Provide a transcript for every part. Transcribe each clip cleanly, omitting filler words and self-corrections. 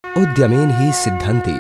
उद्यमेन हि सिद्धन्ति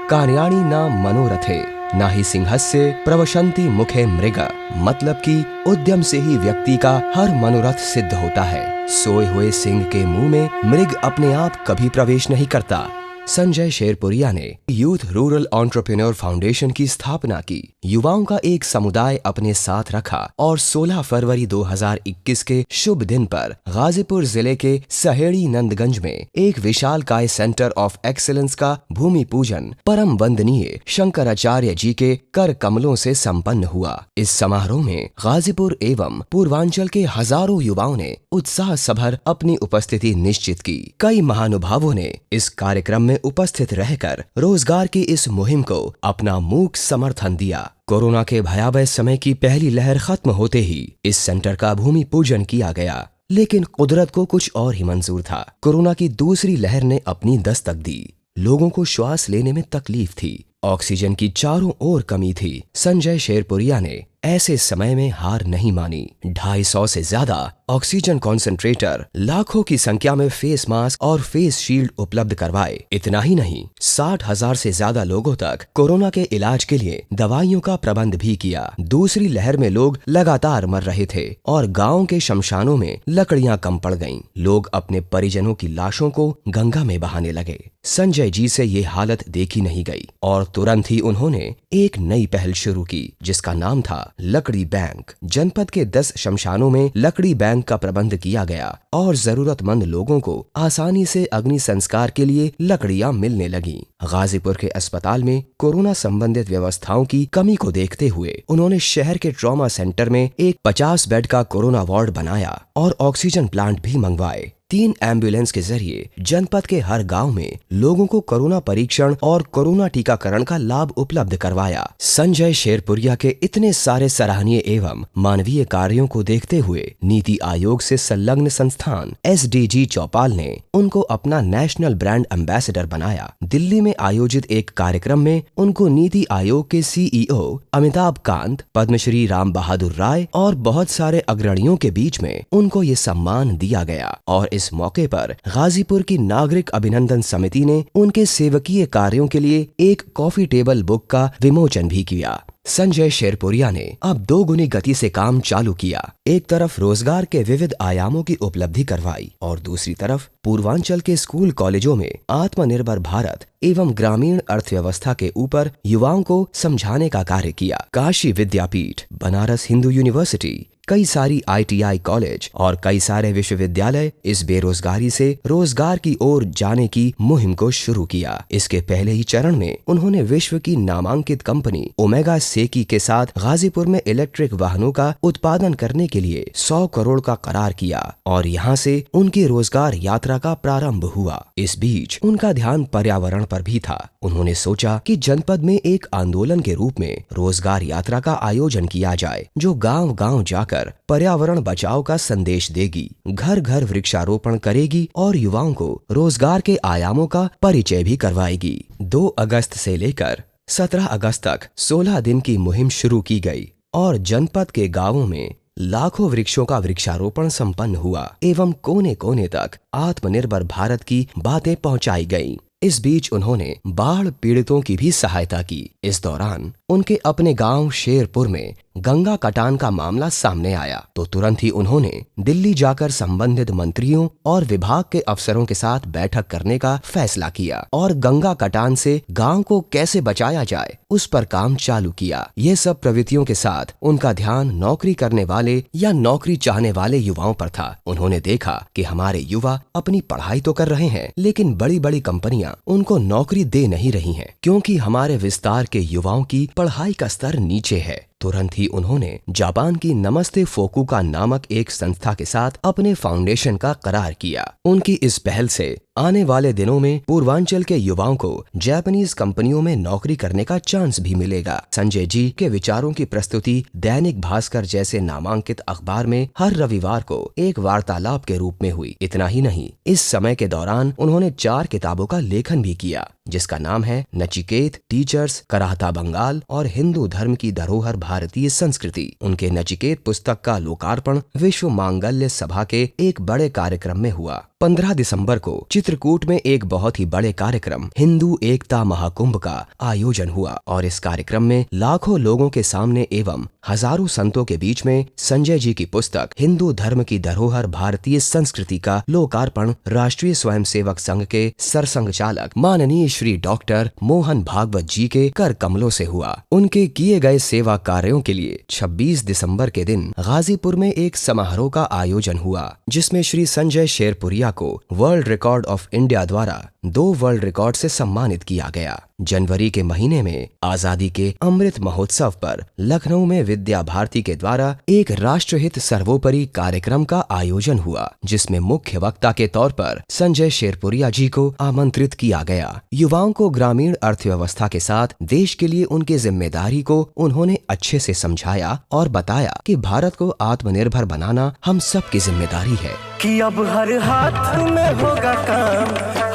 कार्याणि न मनोरथे ना ही सिंहस्य प्रवशन्ति मुखे मृग। मतलब कि उद्यम से ही व्यक्ति का हर मनोरथ सिद्ध होता है। सोए हुए सिंह के मुंह में मृग अपने आप कभी प्रवेश नहीं करता। संजय शेरपुरिया ने यूथ रूरल एंटरप्रेन्योर फाउंडेशन की स्थापना की, युवाओं का एक समुदाय अपने साथ रखा और 16 फरवरी 2021 के शुभ दिन पर गाजीपुर जिले के सहेड़ी नंदगंज में एक विशालकाय सेंटर ऑफ एक्सीलेंस का भूमि पूजन परम वंदनीय शंकराचार्य जी के कर कमलों से संपन्न हुआ। इस समारोह में गाजीपुर एवं पूर्वांचल के हजारों युवाओं ने उत्साह सभर अपनी उपस्थिति निश्चित की। कई महानुभावों ने इस कार्यक्रम में उपस्थित रहकर रोजगार की इस मुहिम को अपना मूक समर्थन दिया। कोरोना के भयावह समय की पहली लहर खत्म होते ही इस सेंटर का भूमि पूजन किया गया, लेकिन कुदरत को कुछ और ही मंजूर था। कोरोना की दूसरी लहर ने अपनी दस्तक दी। लोगों को श्वास लेने में तकलीफ थी, ऑक्सीजन की चारों ओर कमी थी। संजय शेरपुरिया ने ऐसे समय में हार नहीं मानी। 250 से ज्यादा ऑक्सीजन कॉन्सेंट्रेटर, लाखों की संख्या में फेस मास्क और फेस शील्ड उपलब्ध करवाए। इतना ही नहीं, 60,000 से ज्यादा लोगों तक कोरोना के इलाज के लिए दवाइयों का प्रबंध भी किया। दूसरी लहर में लोग लगातार मर रहे थे और गांव के शमशानों में लकड़ियां कम पड़ गईं। लोग अपने परिजनों की लाशों को गंगा में बहाने लगे। संजय जी से ये हालत देखी नहीं गई और तुरंत ही उन्होंने एक नई पहल शुरू की, जिसका नाम था लकड़ी बैंक। जनपद के 10 शमशानों में लकड़ी बैंक का प्रबंध किया गया और जरूरतमंद लोगों को आसानी से अग्नि संस्कार के लिए लकड़ियां मिलने लगीं। गाजीपुर के अस्पताल में कोरोना संबंधित व्यवस्थाओं की कमी को देखते हुए उन्होंने शहर के ट्रॉमा सेंटर में एक 50 बेड का कोरोना वार्ड बनाया और ऑक्सीजन प्लांट भी मंगवाए। 3 एम्बुलेंस के जरिए जनपद के हर गांव में लोगों को कोरोना परीक्षण और कोरोना टीकाकरण का लाभ उपलब्ध करवाया। संजय शेरपुरिया के इतने सारे सराहनीय एवं मानवीय कार्यों को देखते हुए नीति आयोग से संलग्न संस्थान SDG चौपाल ने उनको अपना नेशनल ब्रांड एम्बेसडर बनाया। दिल्ली में आयोजित एक कार्यक्रम में उनको नीति आयोग के CEO अमिताभ कांत, पद्मश्री राम बहादुर राय और बहुत सारे अग्रणियों के बीच में उनको ये सम्मान दिया गया। और इस मौके पर गाजीपुर की नागरिक अभिनंदन समिति ने उनके सेवकीय कार्यों के लिए एक कॉफी टेबल बुक का विमोचन भी किया। संजय शेरपुरिया ने अब 2 गुनी गति से काम चालू किया। एक तरफ रोजगार के विविध आयामों की उपलब्धि करवाई और दूसरी तरफ पूर्वांचल के स्कूल कॉलेजों में आत्मनिर्भर भारत एवं ग्रामीण अर्थव्यवस्था के ऊपर युवाओं को समझाने का कार्य किया। काशी विद्यापीठ, बनारस हिंदू यूनिवर्सिटी, कई सारी ITI कॉलेज और कई सारे विश्वविद्यालय इस बेरोजगारी से रोजगार की ओर जाने की मुहिम को शुरू किया। इसके पहले ही चरण में उन्होंने विश्व की नामांकित कंपनी ओमेगा सेकी के साथ गाजीपुर में इलेक्ट्रिक वाहनों का उत्पादन करने के लिए 100 करोड़ का करार किया और यहाँ से उनकी रोजगार यात्रा का प्रारंभ हुआ। इस बीच उनका ध्यान पर्यावरण पर भी था। उन्होंने सोचा कि जनपद में एक आंदोलन के रूप में रोजगार यात्रा का आयोजन किया जाए, जो गांव-गांव जाकर पर्यावरण बचाव का संदेश देगी, घर घर वृक्षारोपण करेगी और युवाओं को रोजगार के आयामों का परिचय भी करवाएगी। 2 अगस्त से लेकर 17 अगस्त तक 16 दिन की मुहिम शुरू की गई और जनपद के गांवों में लाखों वृक्षों का वृक्षारोपण संपन्न हुआ एवं कोने कोने तक आत्मनिर्भर भारत की बातें पहुंचाई गईं। इस बीच उन्होंने बाढ़ पीड़ितों की भी सहायता की। इस दौरान उनके अपने गांव शेरपुर में गंगा कटान का मामला सामने आया तो तुरंत ही उन्होंने दिल्ली जाकर संबंधित मंत्रियों और विभाग के अफसरों के साथ बैठक करने का फैसला किया और गंगा कटान से गांव को कैसे बचाया जाए उस पर काम चालू किया। ये सब प्रवृत्तियों के साथ उनका ध्यान नौकरी करने वाले या नौकरी चाहने वाले युवाओं पर था। उन्होंने देखा कि हमारे युवा अपनी पढ़ाई तो कर रहे हैं, लेकिन बड़ी बड़ी कंपनियां उनको नौकरी दे नहीं रही हैं, क्योंकि हमारे विस्तार के युवाओं की पढ़ाई का स्तर नीचे है। तुरंत ही उन्होंने जापान की नमस्ते फोकुका नामक एक संस्था के साथ अपने फाउंडेशन का करार किया। उनकी इस पहल से आने वाले दिनों में पूर्वांचल के युवाओं को जापानीज कंपनियों में नौकरी करने का चांस भी मिलेगा। संजय जी के विचारों की प्रस्तुति दैनिक भास्कर जैसे नामांकित अखबार में हर रविवार को एक वार्तालाप के रूप में हुई। इतना ही नहीं, इस समय के दौरान उन्होंने 4 किताबों का लेखन भी किया, जिसका नाम है नचिकेत, टीचर्स, कराहता बंगाल और हिंदू धर्म की धरोहर भारतीय संस्कृति। उनके नचिकेत पुस्तक का लोकार्पण विश्व मांगल्य सभा के एक बड़े कार्यक्रम में हुआ। 15 दिसंबर को चित्रकूट में एक बहुत ही बड़े कार्यक्रम हिंदू एकता महाकुंभ का आयोजन हुआ और इस कार्यक्रम में लाखों लोगों के सामने एवं हजारों संतों के बीच में संजय जी की पुस्तक हिंदू धर्म की धरोहर भारतीय संस्कृति का लोकार्पण राष्ट्रीय स्वयंसेवक संघ के सरसंघचालक माननीय श्री डॉक्टर मोहन भागवत जी के कर कमलों से हुआ। उनके किए गए सेवा कार्यों के लिए 26 दिसंबर के दिन गाजीपुर में एक समारोह का आयोजन हुआ, जिसमें श्री संजय शेरपुरिया को वर्ल्ड रिकॉर्ड ऑफ इंडिया द्वारा 2 वर्ल्ड रिकॉर्ड से सम्मानित किया गया। जनवरी के महीने में आजादी के अमृत महोत्सव पर लखनऊ में विद्या भारती के द्वारा एक राष्ट्रहित सर्वोपरि कार्यक्रम का आयोजन हुआ, जिसमें मुख्य वक्ता के तौर पर संजय शेरपुरिया जी को आमंत्रित किया गया। युवाओं को ग्रामीण अर्थव्यवस्था के साथ देश के लिए उनकी जिम्मेदारी को उन्होंने अच्छे से समझाया और बताया कि भारत को आत्मनिर्भर बनाना हम सबकी जिम्मेदारी है। कि अब हर हाथ में होगा काम,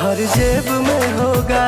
हर जेब में होगा